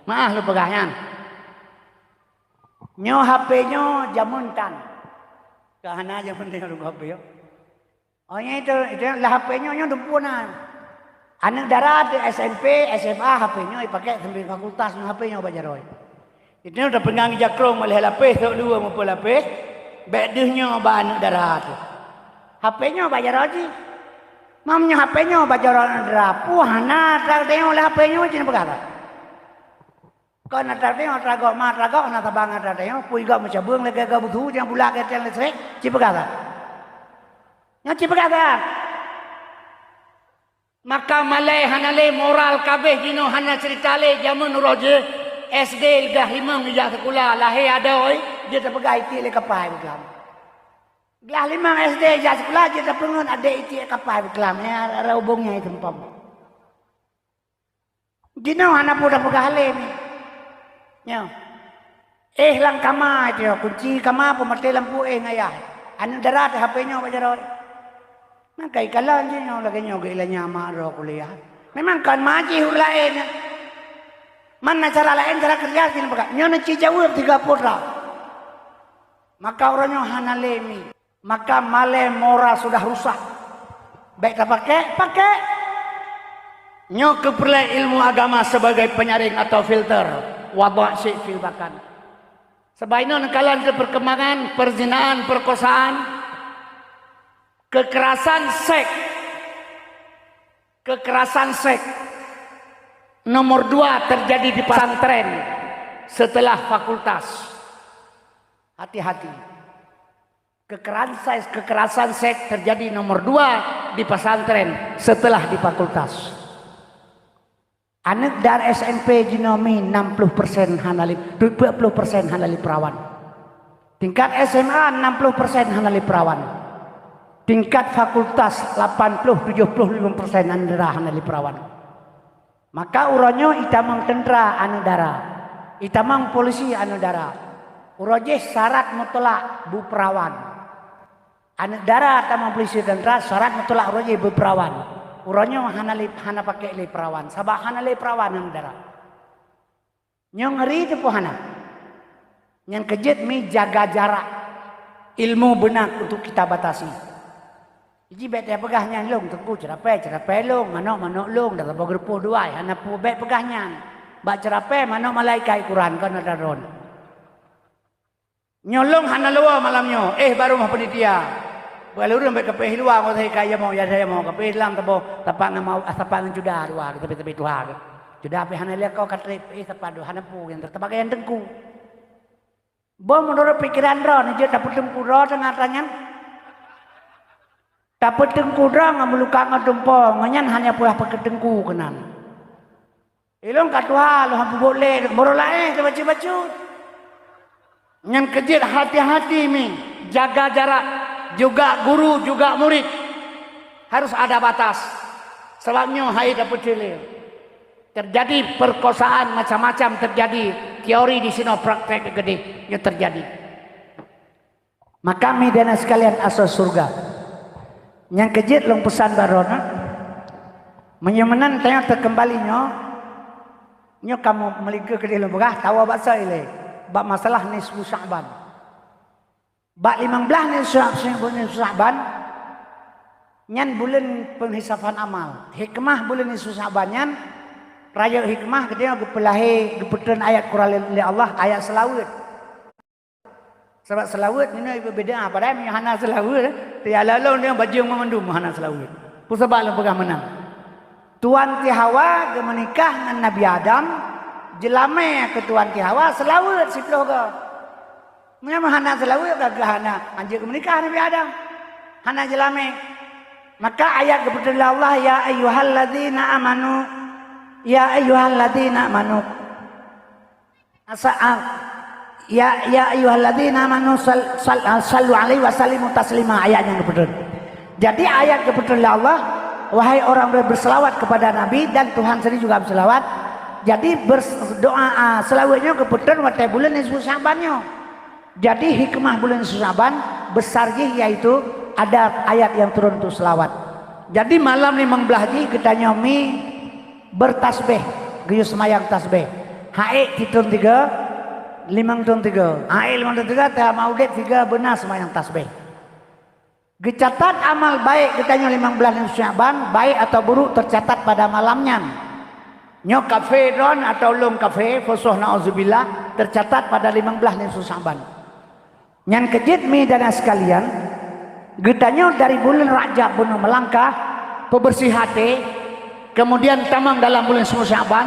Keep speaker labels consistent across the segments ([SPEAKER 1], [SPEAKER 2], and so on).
[SPEAKER 1] Maaf lu pegahnya. Nyo HP-nyo jamuntan. Kahana jamun dia lu HP yo. Oh nya itu lah HP-nyo nyo dumpunan. Anak darat di SMP, SMA HP-nyo dipakai sambil fakultas no HP-nyo bajaroy. Itu udah pengang jakrong malih lapis tok dua maupun lapis. Bedehnya ba anak darat. HP-nyo bajaroy. Mamnya HP-nyo bajaroy drapu hana tak tengok lah HP-nyo cina perkara. Kau nak tengok tragok mah tragok nak tabang nak tengok pui gak macam buang lagi gak butuh jangan bulak ke teng listrik cipta kata. Yang cipta kata. Maka malai hanale moral kabeh dino hana cerita le zaman roje SD gah limang ijah sekolah lahir ada oi dia tak pegai ti le kapai beklam. Gah limang SD ijah sekolah dia tak pengen ada ti kapai beklam ya ada hubungnya itu pam. Dino hana pura pegah le ni. Nyo. Lang kama dia kunci kama pemati lampu ngayah. Anu darat HP-nya bajarot. Nang kai kalan je nyo lagi nyo gila nyama ro kuliah. Memang kan maji lain. Mana cara lain cara kerja sini pakai. Nyo na cijawab 30 lah. Maka orangnya hanalemi. Maka male moral sudah rusak. Baik tak pakai. Nyo keperluan ilmu agama sebagai penyaring atau filter. Wadah syik fil bakan. Sebaiknya kalian ke perkembangan perzinaan, perkosaan, kekerasan seks. Nomor 2 terjadi di pesantren setelah fakultas. Hati-hati. Kekerasan seks terjadi nomor 2 di pesantren setelah di fakultas. Anak dari SMP jinomi 60% hanali 20% hanali perawan. Tingkat SMA 60% hanali perawan. Tingkat fakultas 80-75% andera hanali perawan. Maka uronyo itamang tentara anu dara. Itamang polisi anu dara. Uroje syarat mutlak bu perawan. Anu dara tamang polisi tentara syarat mutlak uroje bu perawan. Uronyo hana pakai le perawan. Sabah hana le perawan yang darah. Nyong ngeri itu hana. Yang kejut mi jaga jarak. Ilmu benak untuk kita batasi. Iji bet ya pegahnya long tengku cerape long manok long dah bawa gerpo dua hana pu bet pegahnya. Bak cerape manok malaikai Quran kan ada ron. Nyolong hana luar malamnya. Baru mah penitia. Kalau orang berkepih luar, mau saya kaya mau ya saya mau kepih dalam tabo tapak nama tapak juda luar tepi tuar. Juda apa hana lihat kau katrip tapak hana pu yang tertapak yang tengku. Bom menurut pikiran ron dia dapat tengku ron tengah tangan. Dapat tengku ron ngamuluka ngadumpo nganyan hanya pulah pakai tengku kenan. Ilong katua lo hampu boleh morolae baca. Yang kejut hati-hati mi jaga jarak. Juga guru, juga murid harus ada batas. Sebabnya hai dapat cilik. Terjadi perkosaan macam-macam terjadi. Teori di sini praktek gede yang terjadi. Maka midana sekalian asal surga. Yang kejit long pesan barona. Menyemenan tanya terkembali nyo kamu melingkar ke dalam begah tawa bahasa ile. Bab masalah nisfu Sya'ban. Bak 15 ni Sya'ban nyan bulan penghisapan amal. Hikmah bulan ni Sya'ban nyan raya hikmah ketika gepelahi geputeun ayat Quran oleh Allah ayat selawat. Sebab selawat ni berbeza pada mi hana selawat ti alalon dia baju memandum hana selawat. Pusabak lu pegang menang. Tuan ti Hawa ge menikah dengan Nabi Adam jelame ke tuan ti Hawa selawat siploh ke. Memang hana selawat gagahana anjir menikah Nabi Adam. Hana jelame. Maka ayat kepada Allah ya ayyuhalladzina amanu ya ayyuhalladzina amanu sallu alaihi wasallimu taslima ayat yang kepada. Jadi ayat kepada Allah wahai orang berselawat kepada Nabi dan Tuhan sendiri juga berselawat. Jadi berdoa selawatnya kepada waktu bulan nisfu Sya'bannya. Jadi hikmah bulan Sya'ban besar yaitu ada ayat yang turun untuk selawat. Jadi malam ni mengbelaji kita nyomi bertasbih, gayus semayang tasbih. Haik titun 3, limang tun 3. Haik limang tun 3, teh maudet 3 benar semayang tasbih. Gecatat amal baik katanya 15 Sya'ban, baik atau buruk tercatat pada malamnya. Nyo kafe don atau lum kafe, fosoh na'udzubillah, tercatat pada 15 Sya'ban. Yang kejit mi dan sekalian, getanya dari bulan Rajab bunuh melangkah, pebersih hati, kemudian tamang dalam bulan Sya'ban,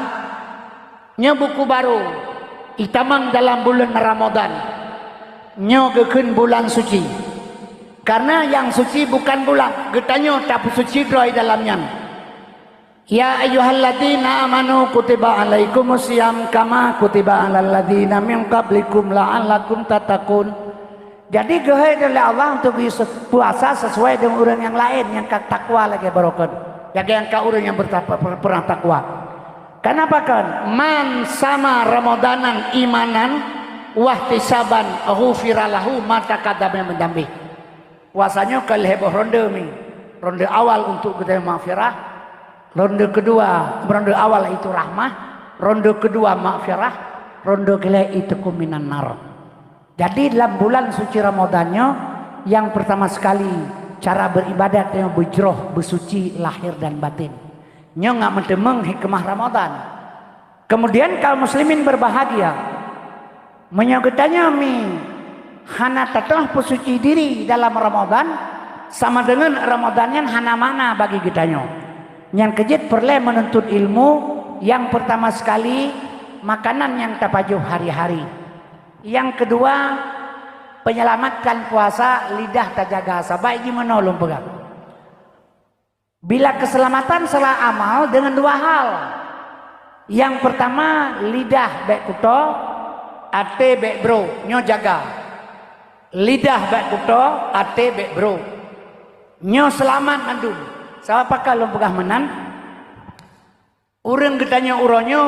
[SPEAKER 1] nyo buku baru, itamang dalam bulan Ramadan, nyo gekun bulan suci. Karena yang suci bukan bulan, getanya tapi suci droi dalamnya. Ya ayyuhalladzina amanu kutiba alaikumusiyam kama kutiba alal ladzina min qablikum la'allakum tattaqun. Jadi gehe oleh Allah untuk puasa sesuai dengan orang yang lain yang takwa lagi barokah. Jadi yang ka orang yang pernah takwa. Kenapa kan? Man sama Ramadanan imanan wahtisaban ghufira lahu ma taqaddama min dzambi. Puasanya kali heboh ronde mi. Ronde awal untuk kita maghfirah, ronde kedua, ronde awal itu rahmah, ronde kedua maghfirah, ronde kedua itu kuminan nar. Jadi dalam bulan suci Ramadannya yang pertama sekali cara beribadat yang bujroh, bersuci lahir dan batin. Nyo nggak mentemeng hikmah Ramadan. Kemudian kaum muslimin berbahagia. Menyogetanya mi hana tatah pesuci diri dalam Ramadan sama dengan Ramadannya hana mana bagi kitanya. Yang kejit perlu menuntut ilmu. Yang pertama sekali makanan yang tapajuh hari-hari. Yang kedua penyelamatkan puasa lidah terjaga sabai gimana ulun pegang. Bila keselamatan salah amal dengan dua hal. Yang pertama lidah baik kuto, ate baik bro, nyo jaga. Lidah baik kuto, ate baik bro. Nyo selamat mandum. Siapa kalau pegah menan? Urang getanya uronyo,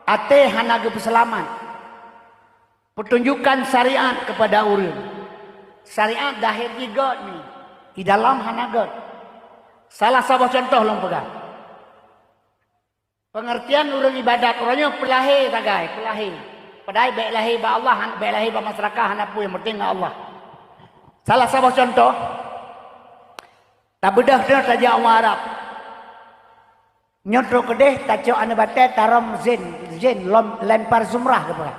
[SPEAKER 1] ate hanaga peselamat. Petunjukan syariat kepada urang. Syariat dahir jigot ni. Di dalam hanaga. Salah satu contoh long pegah. Pengertian urang ibadat uronyo pelahi tagai, pelahi. Padahal baik lahir ba Allah, baik lahir ba masyarakat, hana pun yang penting Allah. Salah satu contoh, tak bedah dia saja orang Arab. Nyotro kedeh taco ane bate taram zen lempar zumrah kepada.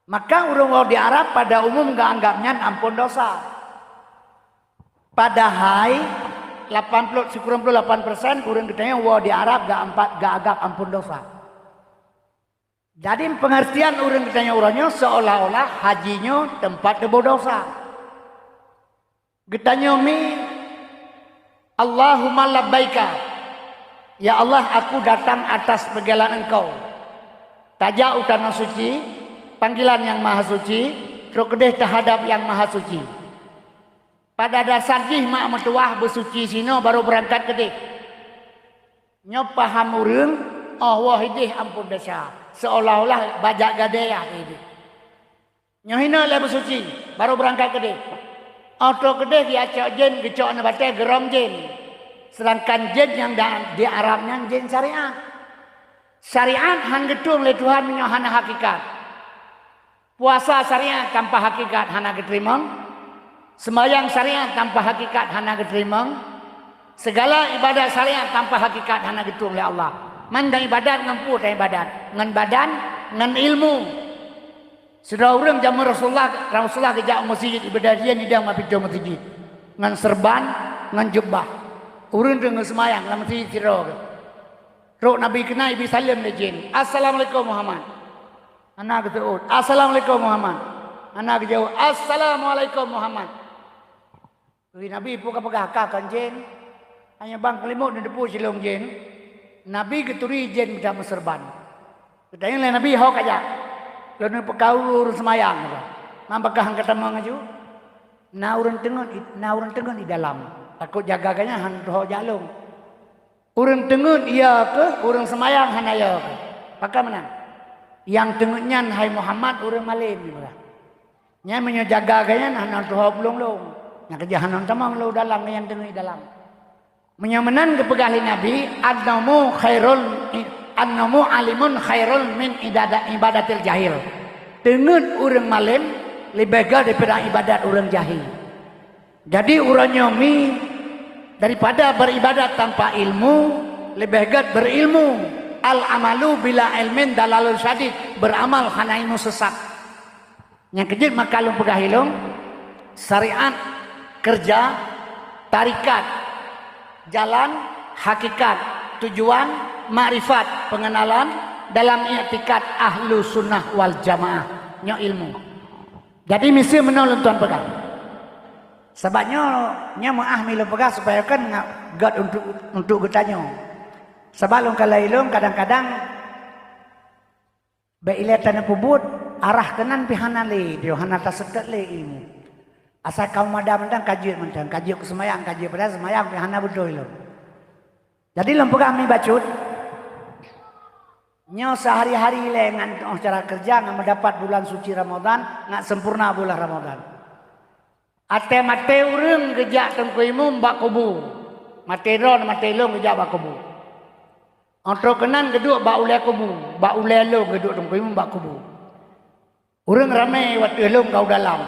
[SPEAKER 1] Maka orang di Arab pada umum gak anggapnya ampun dosa. Padahal 88% orang katanya di Arab gak agak ampun dosa. Jadi pengertian orang ditanya orangnya seolah-olah hajinya tempat berdosa. Getanya mi Allahumma labbaika. Ya Allah aku datang atas panggilan engkau. Tajak utana suci, panggilan yang maha suci, terkedeh terhadap yang maha suci. Pada dasar jih mak metuah bersuci sino baru berangkat kedeh. Nyo paham urang, oh wahidih ampun dosa. Seolah-olah bajak gadeyah ini. Nyohina lah bersuci, baru berangkat kedai. Auto kedai dia cok jen, gecok nabatnya geram jen. Sedangkan jen yang di Arabnya jen syariat. Syariat hang getung le Tuhan menyohana hakikat. Puasa syariat tanpa hakikat hana getrimang. Sembahyang syariat tanpa hakikat hana getrimang. Segala ibadat syariat tanpa hakikat hana getung le Allah. Mandang ibadat ngampu dan ibadat ngan badan ngan ilmu. Sudah orang zaman Rasulullah kejak masjid ibadat dia nidang mapit masjid ngan serban ngan jubah. Urang dengan semayang dalam masjid sira. Rok Nabi kena ibi salam lejin. Assalamualaikum Muhammad. Anak ketuut. Assalamualaikum Muhammad. Anak jauh. Assalamualaikum Muhammad. Nabi pun kapagah kan jen. Hanya bang kelimut dan depu silong jen. Nabi keturi jen macam serban. Katanya Nabi hok aja. Lalu pekaur semayang. Nampakah angkat tamang aja. Na orang tengah di dalam. Takut jagakannya hantu jalung. Orang tengah iya ke, orang semayang hanaya ke. Pakai mana? Yang tengahnya hai Muhammad orang malim. Nya menyajagakannya hantu belum. Yang kejahanan tamang lo dalam yang tengah di dalam. Menyamanan kepegali Nabi adnamu annamu alimun khairul min ibadatil jahil. Dengan orang malim lebih baik daripada ibadat orang jahil. Jadi orang nyomi daripada beribadat tanpa ilmu lebih baik berilmu. Al amalu bila ilmin dalalul syadid, beramal hana ilmu sesat. Yang kejut maka lu pegahilung syariat, kerja, tarikat, jalan, hakikat, tujuan, makrifat, pengenalan dalam i'tikad ahlu sunnah wal jamaah nyo ilmu. Jadi mesti menolong tuan pegang. Sebabnya nya maah milu pegang supaya kan God untuk bertanya. Sebab long kalau ilung kadang-kadang bailah tanah pubut arah kanan pihana le dia hana tasekat le ilmu. Asal kau madam mentang kaji ke semayang kaji pada semayang pihana betul lo. Jadi long pegang mi bacut nyo sehari-hari le ngan cara kerja ngan mendapat bulan suci Ramadan ngan sempurna bulan Ramadan. Ate mate urang gejak tengkuimu mbak kubu. Mate ron mate long gejak mbak kubu. Antara kenan geduk bak ulai kubu, bak ulai long geduk tengkuimu mbak kubu. Urang ramai waktu long kau dalam.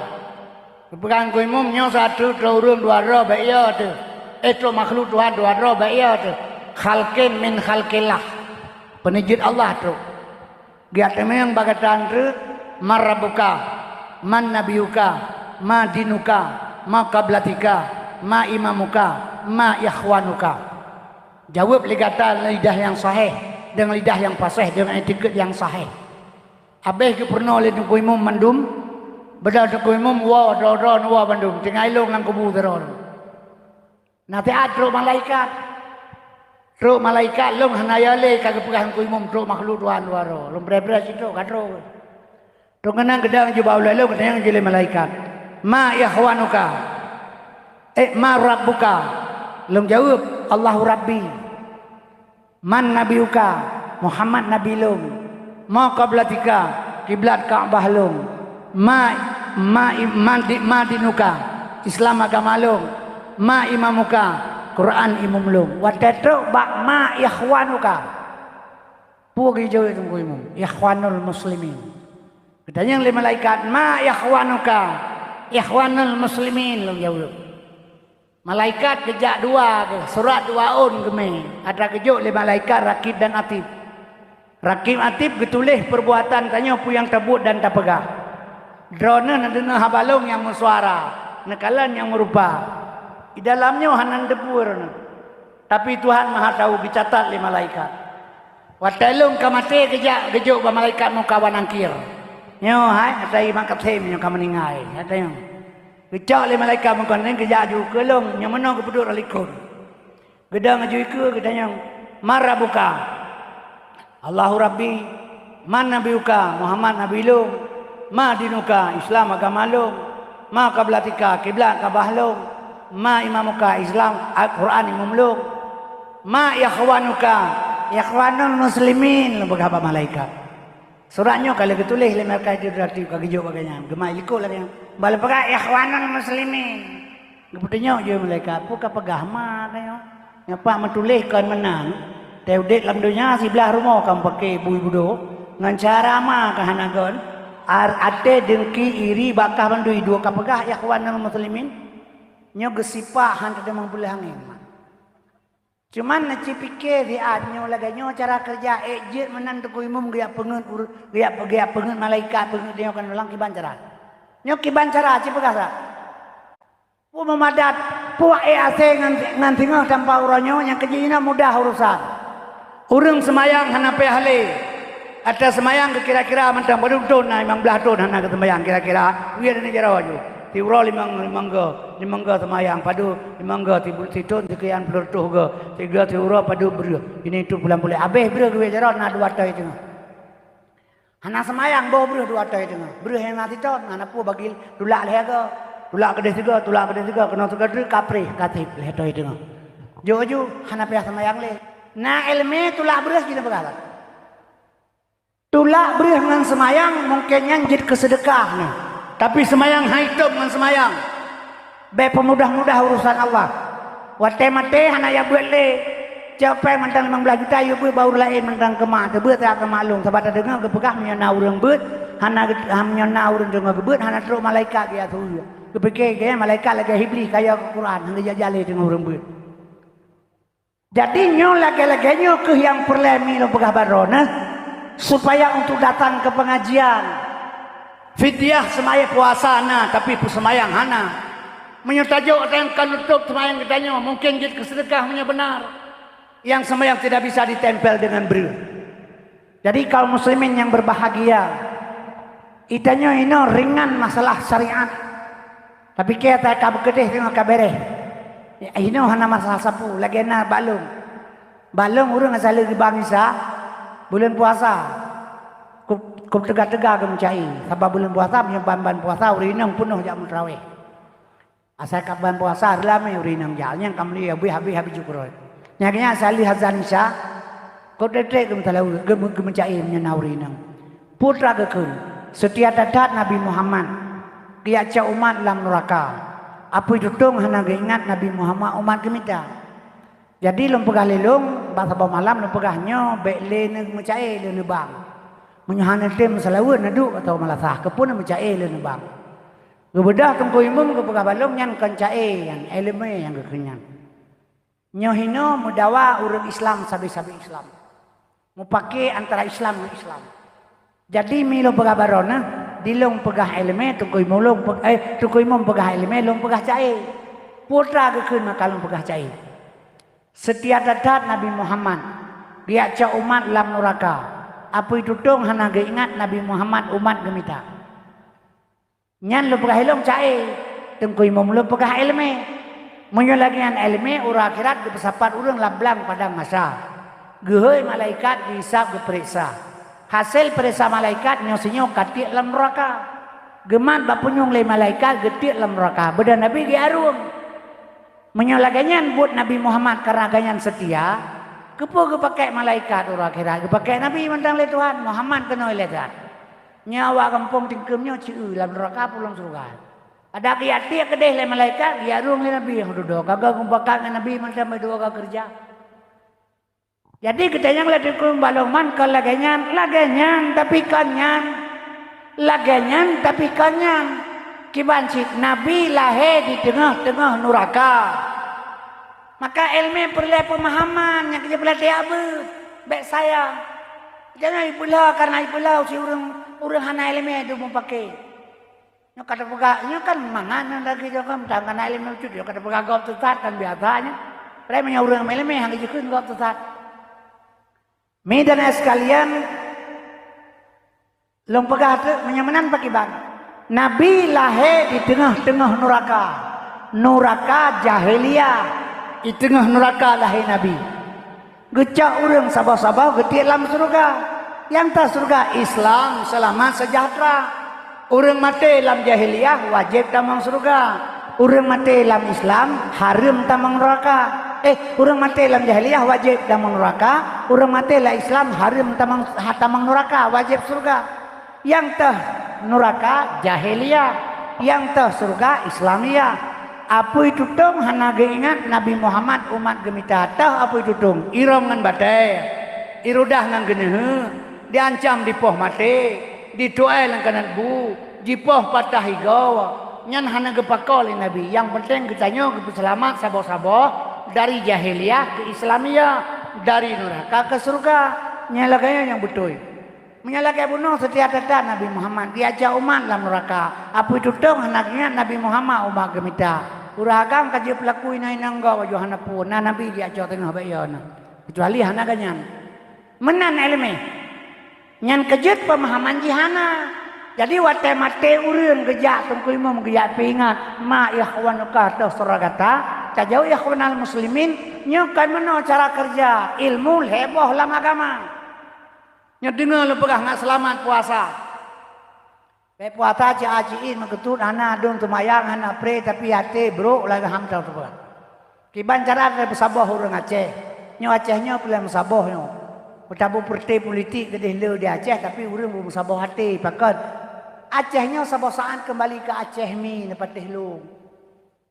[SPEAKER 1] Kepegang kuimu nyo satu urang dua roh baik ya tu. Itu makhluk Tuhan dua roh baik ya tu. Khalqin min khalqillah. Penijid Allah tu. Dia temeng bagatan tu marabuka, man nabiyuka, ma dinuka, ma qablatika, ma imamuka, ma ikhwanuka. Jawab ligatan lidah yang sahih dengan lidah yang fasih dengan etikad yang sahih. Habis ke pernah oleh kuimu mandum, bedal kuimu wa doron wa mandum, tinggal long nang kubu teron. Nanti adro malaikat. Truk malaikat long hanayale kagak pegang kuimu truk makhluk Tuhan waro. Long beres itu kadro. Truk kenang gedang juba ulai long kadang jele malaikat. Ma ikhwanuka. Ma rabbuka. Long jawab Allahu Rabbi. Man nabiyuka Muhammad nabi long. Ma qablatika kiblat Ka'bah long. Ma dinuka Islam agama long. Ma imamuka Quran imam long. Wadatruk bak ma ikhwanuka. Pugi jauh itu imam. Ikhwanul muslimin. Katanya yang malaikat ma ikhwanuka. Ikhwanul muslimin long jauh. Malaikat kejak dua ke, surat dua on keme. Ada kejuk le malaikat Rakib dan Atib. Rakib Atib getulih perbuatan tanya pu yang tebut dan tak pegah. Drone nadena habalong yang musuara, nekalan yang merupa. Di dalamnya hanan debur. Tapi Tuhan Maha tahu dicatat le malaikat. Watalung kamate kejak kejuk ba malaikat mu kawan angkir. Nyo hai atai mangkat hem nyo kameningai. Katanya kecak le malaikat mengkon ning kejak ju kelong yang mana ke pedut alikun. Gedang aju ke gedang marabuka. Allahu Rabbi, man nabiyuka Muhammad nabi lu, ma dinuka Islam agama lu, ma qablatika kiblat Ka'bah lu, ma imamuka Islam Al-Quran imam lu, ma ikhwanuka ikhwanul muslimin beberapa malaikat. Suratnya kalau ketulih le malaikat itu berarti kagijo baganya. Gemai likul lah yang bala pegah ikhwanul muslimin. Keputunya je malaikat pu ka pegah ma kayo. Nyapa mentulihkan menang. Teudet lam dunya sebelah rumah kam pakai bui budo ngan cara ma ka hanagon ate dengki iri bakah bandui dua ka pegah ikhwanul muslimin. Nyo gesipah hante demang boleh angin. Cuman naci pikir dia nyo laganyo cara kerja ejit menan tu imum gaya pengen malaikat pengen dia kan ulang kiban cara. Nyo kiban cara ci pegasa. Pu memadat pu ase ngan tinggal tanpa uranyo yang kejina mudah urusan. Urang semayang hana pe hale. Ada semayang ke kira-kira mentang baru don na imang belah don hana ke semayang kira-kira. Wi ada ni jara waju. Ti uro limangga semayang padu limangga ti don sekian pelurtuh ke tiga ti uro padu ber ini itu bulan boleh habis ber gue jara na dua tai itu hana semayang bawa ber dua tai itu ber yang nanti ton hana pu bagi tulak leh ke tulak kedeh tiga kena tegak kapri katip leh tai itu jo hana pia semayang leh na ilmu tulak ber kita berkata tulak ber dengan semayang mungkin yang jadi kesedekah nih. Tapi semayang hidup dengan semayang. Be pemudah-mudah urusan Allah. Wate mate hana ya buat le. Capek mentang 15 juta you beut baru lain mentang kemak teu beut tak maklum sebab ada dengar kepegah menyana urang beut hana menyana urang dengar beut hana teruk malaikat dia tu. Kepikir ke malaikat lagi iblis kaya Quran hang jale dengan urang beut. Jadi nyo lagi-lagi nyo ke yang perlemi lo pegah barona supaya untuk datang ke pengajian. Fidyah semaya puasa na tapi semayang hana. Menyutajuk dan kanutup semayang katanya mungkin kita kesedekahnya benar. Yang sembahyang tidak bisa ditempel dengan ber. Jadi kaum muslimin yang berbahagia, itanya ini ringan masalah syariat. Tapi kita kabeh kedeh tengok kabereh. Ini hanya masalah sapu, lagi na balung. Balung urang asal di bangsa bulan puasa. Kup tegak-tegak ke mencai. Sebab bulan puasa punya ban puasa urinang penuh jak mutraweh. Asal kapan puasa lama urinang jalnya kamli habis cukur. Nyaknya asali hazan isya kau detek kemtalau gemencai menyenaurinang putra gekun setia dadat Nabi Muhammad kiaca umat dalam neraka apa tutung hana ingat Nabi Muhammad umat gemita jadi lempegah lelung bahasa malam lempegahnya bekle ne mencai le nebang menyahana tem selawen naduk atau malasah kepun mencai le nebang gebedah tungku imum kepegah balong yang kencai yang eleme yang kekenyan nyohino mudawa urang Islam sabi-sabi Islam. Mau pakai antara Islam dan Islam. Jadi milo pegah barona, dilong pegah eleme, tukui mum pegah eleme, long pegah cai. Putra gekun makalong pegah cai. Setia dadat Nabi Muhammad, dia ca umat lam neraka. Apa itu dong hana ingat Nabi Muhammad umat gemita. Nyan lo pegah elong cai, tukui mum lo pegah eleme. Menyolagian ilmu urang akhirat dipesapat urang lablang pada masa. Gehoi malaikat dihisab diperiksa. Hasil periksa malaikat nyosinyo katik dalam neraka. Gemat bapunyung le malaikat getik dalam neraka. Beda Nabi diarum. Menyolagian buat Nabi Muhammad karena ganyan setia. Kepo kepakai malaikat urang akhirat. Kepakai Nabi mentang le Tuhan Muhammad kena lekat. Nyawa kampung tingkemnya ciu dalam neraka pulang surga. Ada kiatik kedeh le malaikat diarung le Nabi yang duduk kagak kumpakan dengan Nabi macam dua kagak kerja. Jadi katanya ngeliat dikum balongman ke lagenyan tapi kanyan lagenyan tapi kanyan kibancik Nabi lahir di tengah-tengah neraka. Maka ilmu perlu pemahaman yang kita pelatih apa baik saya jangan ipulah karena ipulah si urang hana ilmu itu mau pakai. Nyo kata pegaknya kan mangan lagi juga tangan ilmu itu dia kata pegak gop tetap kan biasanya. Pada menyauring ilmu yang dijukun gop tetap. Medan sekalian long pegak tu menyamanan pakai bang. Nabi lahir di tengah-tengah neraka. Neraka jahiliyah. Di tengah neraka lahir Nabi. Gecak urang sabah-sabah getik dalam surga. Yang tak surga Islam selamat sejahtera. Orang mati dalam jahiliyah wajib tamang surga. Orang mati dalam Islam haram tamang neraka. Orang mati dalam jahiliyah wajib tamang neraka. Orang mati dalam Islam haram tamang neraka wajib surga. Yang teh neraka jahiliyah, yang teh surga Islamiyah. Apa itu dong hana ingat Nabi Muhammad umat gemita teh apa itu dong iram ngan batai irudah ngan geneuh diancam dipoh mati didoa lang kanan bu jipoh patah higau nyan hana gepakol Nabi yang penting kitanya selamat sabo-sabo dari jahiliyah ke Islamiyah dari neraka ke surga nyalakanya yang betul menyalakai bunuh setiap tetap Nabi Muhammad diajak umat dalam neraka apa itu dong anaknya Nabi Muhammad umat gemita uragam kaji pelaku ina enggak wajah hana pun Nabi diajak tengah bayana kecuali hana ganyan menan ilmu nyan kejut pemahaman jihana jadi wate mate urun gejak tungku imam gejak pingat ma ikhwanuka atau suragata kajau ikhwanal muslimin nyukan meno cara kerja ilmu heboh lam agama nya dengar lu pegah nggak selamat puasa puasa aciin maketut ana dong temayang ana pre tapi hati bro lagi hamdal tu pegah kiban cara bersabah urang Aceh nyo Acehnya pula bersabah nyo Petabu partai politik kedih le di Aceh tapi urang belum sabah hati pakat Acehnya sabosaan kembali ke Aceh mi nepatih lu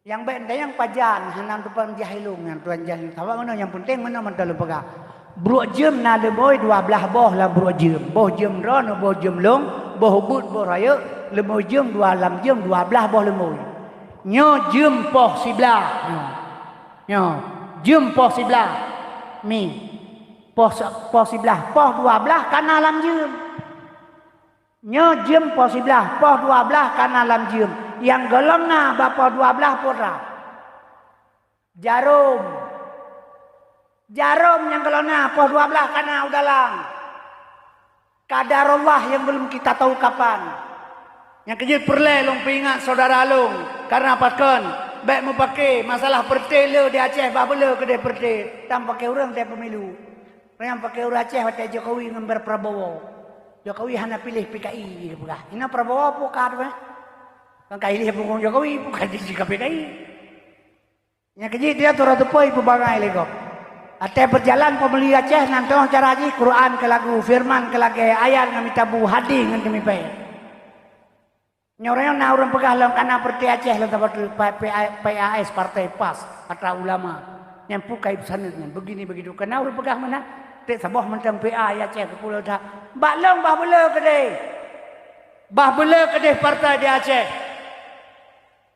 [SPEAKER 1] Yang benda yang pajan hanam depan jahilung yang tuan jahil. Tahu mana yang penting mana mentah lu pegang. Bro jem na le boy 12 boh lah bro jem. Boh jem ron boh jem long, boh but boh raya, le boh jem 2 jem 12 boh le boy. Nyo jem poh sibla. Nyo jem poh sibla. Mi. Poh sibla, poh 12 kana lam jem. Nyo jem poh sibla, poh 12 kana lam jem. Yang golong na bapa 12 pura. Jarum yang golong na poh 12 kana udalang. Kadarullah yang belum kita tahu kapan. Yang kejut perle long pingat saudara long. Karena apa kan? Baik mau pakai masalah pertele di Aceh babele kedai perte. Tam pakai orang dia pemilu. Yang pakai orang Aceh waktu Jokowi ngambil Prabowo. Jokowi hanya pilih PKI gitu bukan. Ini Prabowo bukan apa? Kan kaili punggung Jokowi bukan di PKI. Yang kejut dia turut tupoi pebangai lego. Ate berjalan pemilih Aceh nanti cara haji Quran ke lagu firman ke lagu ayat kami tabu hadi dengan kami pay. Nyorang na orang pegalang karena perti Aceh lang dapat PAS Partai PAS atau ulama yang pukai pesannya begini begitu karena orang pegah mana tak sabah mentang PA Aceh ke pulau dah balong bah bela kedai partai di Aceh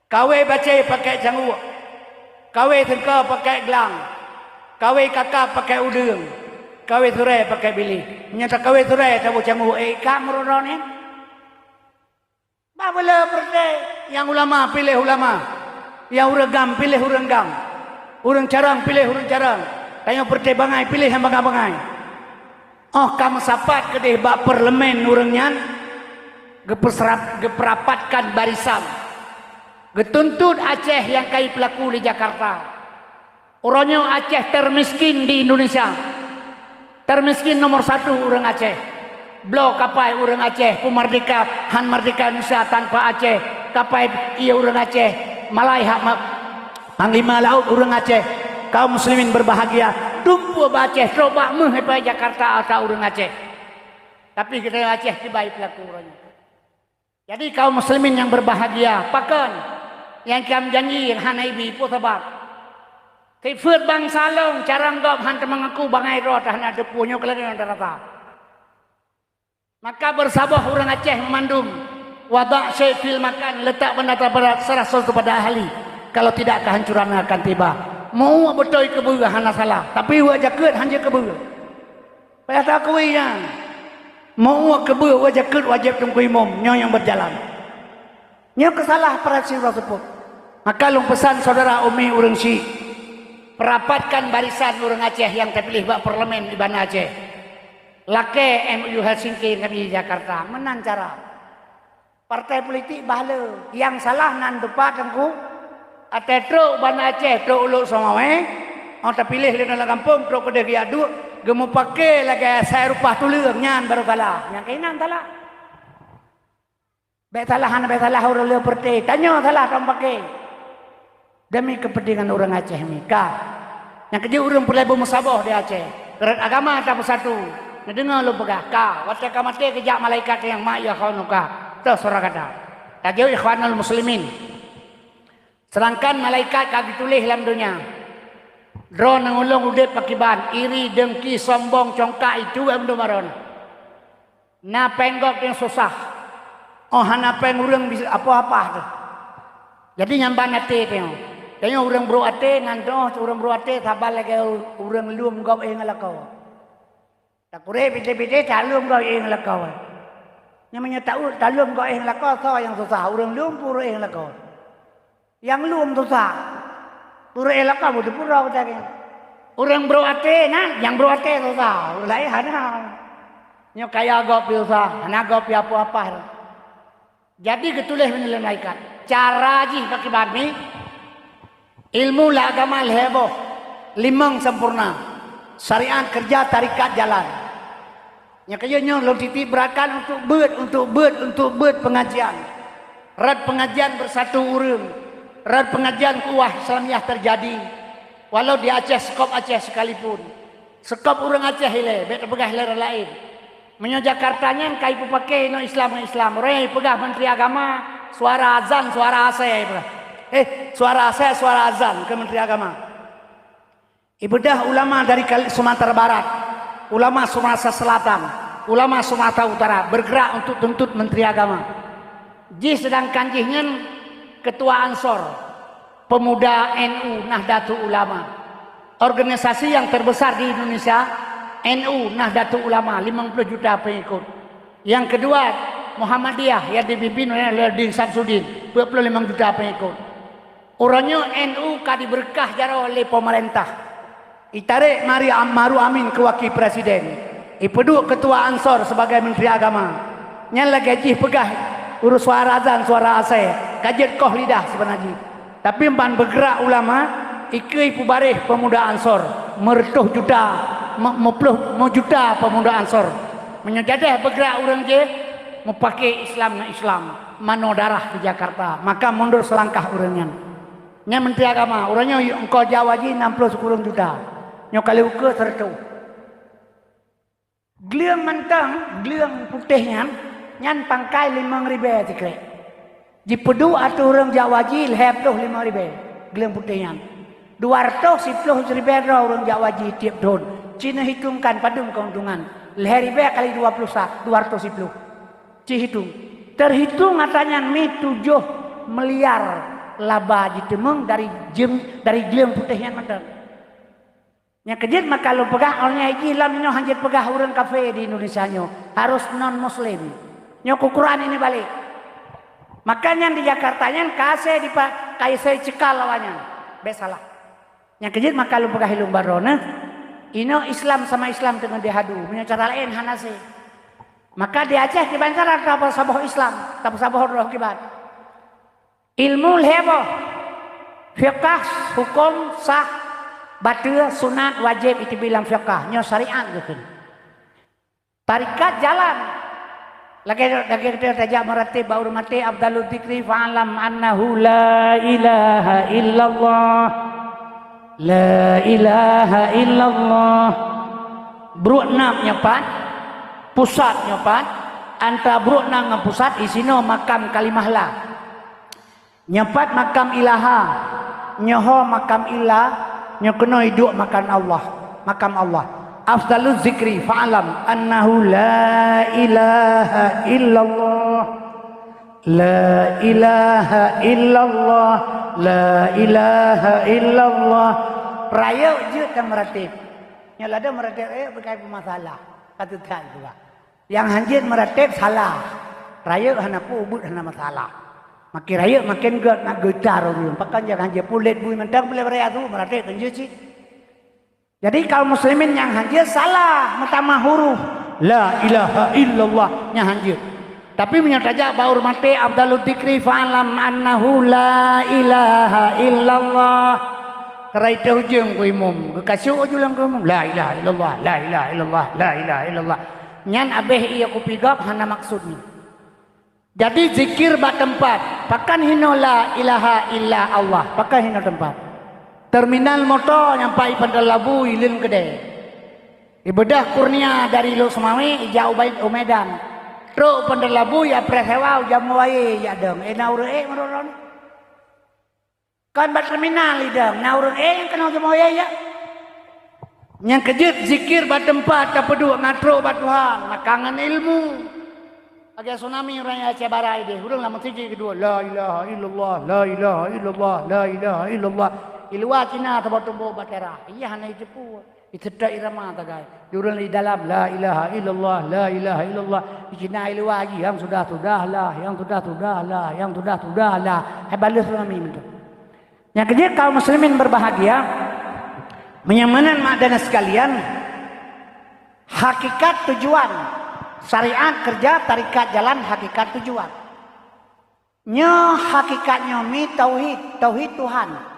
[SPEAKER 1] kawe baca pakai janggu kawe tengka pakai gelang kawe kakak pakai udung kawe surai pakai bilik nyata kawe surai tahu janggu kamu ni Babala perde yang ulama pilih ulama, yang urang pilih urang gam, urang carang pilih urang carang, yang perde bangai pilih yang bangai. Oh kamu sapat kedeh bak parlemen urangnya, geperapatkan barisan, getuntut Aceh yang kai pelaku di Jakarta. Orangnya Aceh termiskin di Indonesia, termiskin nomor 1 orang Aceh. Blok kapai orang Aceh pemerdeka han merdeka Indonesia tanpa Aceh kapai ia orang Aceh Malaya panglima laut orang Aceh kaum muslimin berbahagia dumpu Aceh coba menghepai Jakarta atau orang Aceh tapi kita Aceh tibai pelaku orangnya jadi kaum muslimin yang berbahagia pakan yang kami janji hanaibi po sebab tifut bang salong carang gop han mengaku bangai roh dah ada punya kelenggan rata. Maka bersabar orang Aceh memandum wadah syai fil makan letak benda terberat serasa kepada ahli kalau tidak kehancuran akan tiba mau betul kebuga hana salah tapi wajah ket hanya kebuga payah tak kuinya mau kebuga wajah ket wajib tunggu imam nyo yang berjalan nyo kesalah para sirah sebut maka long pesan saudara Umi urang si perapatkan barisan orang Aceh yang terpilih bak parlemen di Banda Aceh lake MU Helsinki kami di Jakarta menang cara partai politik bahala yang salah nan depan tengku ate truk Banda Aceh truk uluk songawe orang terpilih di dalam kampung truk kedai giadu gemu pakai lagi saya rupah tulung nyan baru kalah yang kainan salah betalahan orang le partai tanya salah kamu pakai demi kepentingan orang Aceh mika yang kedua orang perlu bermusabah di Aceh kerat agama tak bersatu dengar lu pegah ka waktu kamate kejak malaikat yang mak ya khanuka tu surah kata tagih ikhwanul muslimin sedangkan malaikat kaki tulis dalam dunia drone ngulung udip pakiban iri dengki sombong congkak itu am do maron na penggok yang susah oh hana peng urang bisa apa-apa tu jadi nyamban ate tengok tengok urang bro ate nganto urang bro ate sabar lagi urang luum gop ngalakau tak kure bide-bide talum kau ing lakau. Namanya tahu talum kau ing lakau so yang susah. Urang lum pura ing lakau. Yang lum susah. Pura ing lakau butuh pura betul. Urang bro ate nah, yang bro ate susah. Lain hana. Nyo kaya gop susah, hana gop apa-apa. Jadi ketulis menilai malaikat. Cara ji pakai bami ilmu la agama heboh. Limang sempurna. Syariat kerja tarikat jalan. Yang kayaknya lo ditibratkan untuk buat pengajian. Rad pengajian bersatu urang. Rad pengajian kuah Islamiyah terjadi. Walau di Aceh, skop Aceh sekalipun. Skop urang Aceh ile, bet pegah hilera lain. Menyo Jakartanya kai pakai no Islam. Orang pegah menteri agama, suara azan, suara asai. suara saya suara azan ke Menteri Agama. Ibadah ulama dari Sumatera Barat, ulama Sumatera Selatan, ulama Sumatera Utara bergerak untuk tuntut Menteri Agama. Sedangkan jihnya Ketua Ansor, Pemuda NU Nahdlatul Ulama, organisasi yang terbesar di Indonesia. NU Nahdlatul Ulama 50 juta pengikut. Yang kedua Muhammadiyah yang dipimpin oleh Din Samsudin 25 juta pengikut. Orangnya NU ka diberkah jaro oleh pemerintah. Itarik mari Ammaru Amin ke wakil presiden. Ipedu Ketua Ansor sebagai Menteri Agama. Nyala gaji pegah urus suara azan suara asai. Kajet koh lidah sebenarnya. Tapi empan bergerak ulama ikui pubarih pemuda Ansor mertuh juta mau juta pemuda Ansor menyejadah bergerak orang je mau pakai Islam mano darah di Jakarta maka mundur selangkah orangnya nya Menteri Agama orangnya engkau Jawa ji 60 juta nyo kali uke sertu geliang mentang geliang putihnya nyan pangkai 5.000 tikre di pedu atau orang Jawa ji lehep tuh 5.000 geliang putihnya 210 ribu orang Jawa ji tiap tahun. Cina hitungkan padung keuntungan. Leher ribu kali 210. Ci hitung. Terhitung katanya mi 7 miliar laba jitemeng dari geliang putihnya mantan. Nya kejit maka lu pegah orangnya iki lam nyo hanjit pegah urang kafe di Indonesia nyo harus non muslim. Nyo ku Quran ini balik. Makanya di Jakarta nya kase di kaise cekal lawannya. Besalah. Yang kejit maka lu pegah hilung barona ino Islam sama Islam dengan dihadu punya cara lain hanase maka di Aceh di Banjar ada saboh Islam tapi saboh roh kibat ilmu hebo fiqh hukum sah batil sunat wajib itu bilang fiqh nyo syariat gitu tarikat jalan lagi kita tajak meratib baur mati abdalul dzikri fa'alam annahu la ilaha illallah la ilaha illallah bruk nak nyepat pusat nyepat anta bruk nak ngepusat isino makam kalimah la nyepat makam ilaha nyoho makam ilah nyokeno hidup makam Allah afdalul zikri fa'alam annahu la ilaha illallah la ilaha illallah la ilaha illallah raya je kan meratib yang ada meratib berkait masalah kata tak juga yang hanjit meratib salah raya hana ubud hana masalah makin raya makin nak getar orang pakan jangan hanjit pulit bui mentang boleh raya tu meratib hanjit sih jadi kaum muslimin yang hanjit salah pertama huruf la ilaha illallah yang hanjit tapi menyataja baur mati abdalul dzikri fa'alam annahu la ilaha illallah kerai hujung ku imum kekasih ujulang ku imum la ilaha illallah la ilaha illallah la ilaha illallah nyan abeh iya ku pigap hana maksudnya jadi zikir ba tempat pakan hino la ilaha illa Allah pakan hino tempat terminal motor nyampai pada Labu ilin gede ibadah kurnia dari Lu Semawi jauh baik Medan Ro pendelabu ya presewau jamu wae ya dong naurun meroron kan bat terminal idang naurun yang kenal jamu wae ya yang kejut zikir bat tempat tapedu ngatro bat Tuhan makangan ilmu agak tsunami orang Aceh Barat ide urang lama siji kedua la ilaha illallah la ilaha illallah la ilaha illallah ilwa Cina tabat tumbuh batera iya hana itu pu itu tak irama tagai diurang di dalam la ilaha illallah la ilaha illallah Cina ilwa lagi yang sudah lah yang sudah lah yang sudah lah balas tsunami itu yang kedua kaum muslimin berbahagia menyamanan makdana sekalian hakikat tujuan syariat kerja tarikat jalan hakikat tujuan nyo hakikatnya mi tauhid Tuhan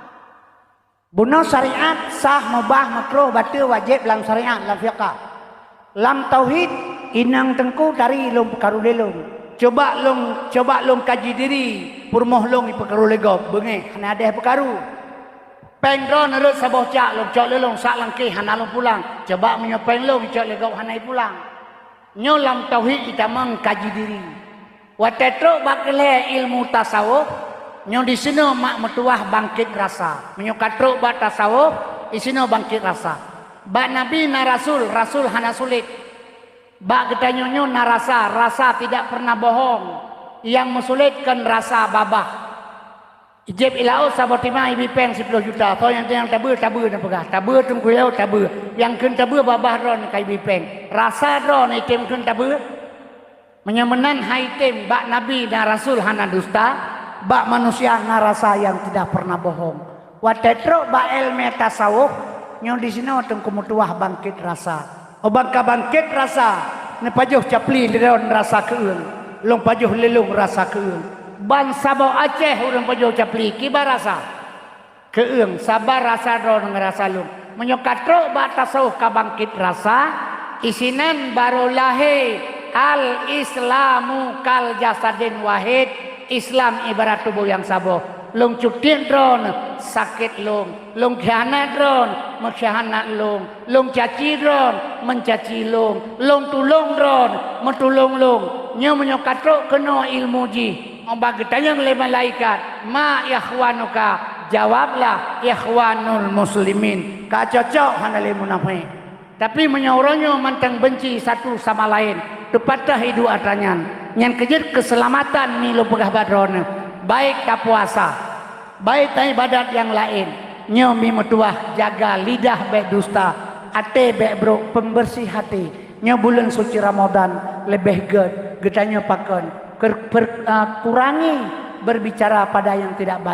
[SPEAKER 1] bunuh syariat sah mubah makruh batil wajib dalam syariat dalam fiqh lam tauhid inang tengku dari lom perkaru delong coba long kaji diri purmoh long perkaru legop bengeh hana ada perkaru pengron nerut saboh cak long cok lelong sak langkih hana long pulang coba menyopeng long cok legop hana pulang nyo lam tauhid kita mengkaji diri watetro bakle ilmu tasawuf Nyo di sini mak metuah bangkit rasa. Menyo katruk ba tasawuf, di sini bangkit rasa. Ba nabi na rasul, rasul hana sulit. Ba kita nyonyo na rasa, rasa tidak pernah bohong. Yang mensulitkan rasa babah. Ijib ilau sabotima ibi peng 10 juta. So yang tabur na pegah. Tabur tung kuyau tabur. Yang kun tabur babah ron kai ibi peng. Rasa ron item kun tabur. Menyemenan haitem bak nabi dan rasul hana dusta. Bak manusia narasa yang tidak pernah bohong. Watetro bak ilmu tasawuf. Nyo di sini tung kumutuah bangkit rasa. Obangka bangkit rasa. Nepajuh capli liron rasa keung. Long pajuh lelung rasa keung. Ban sabo Aceh urang pajuh capli kibar rasa. Keung sabar rasa ron ngerasa lung. Menyokatro bak tasawuf ka bangkit rasa. Isinan baru lahir. Al Islamu kal jasadin wahid. Islam ibarat tubuh yang saboh. Long cutin ron sakit long. Long khianat ron mengkhianat long. Long caci ron mencaci long. Long tulung ron mentulung long. Nyo menyokatrok kena ilmu ji. Bagi tanya oleh malaikat, ma ikhwanuka, jawablah ikhwanul muslimin. Ka cocok hanale munafik. Tapi menyoronyo mantang benci satu sama lain. Tepatah hidup atanyan. Yang kejut keselamatan ni lo pegah badron. Baik tak puasa, baik tak ibadat yang lain. Nyomi metuah jaga lidah baik dusta, ate baik bro pembersih hati. Nyo bulan suci Ramadan lebih getanya pakan kurangi berbicara pada yang tidak baik.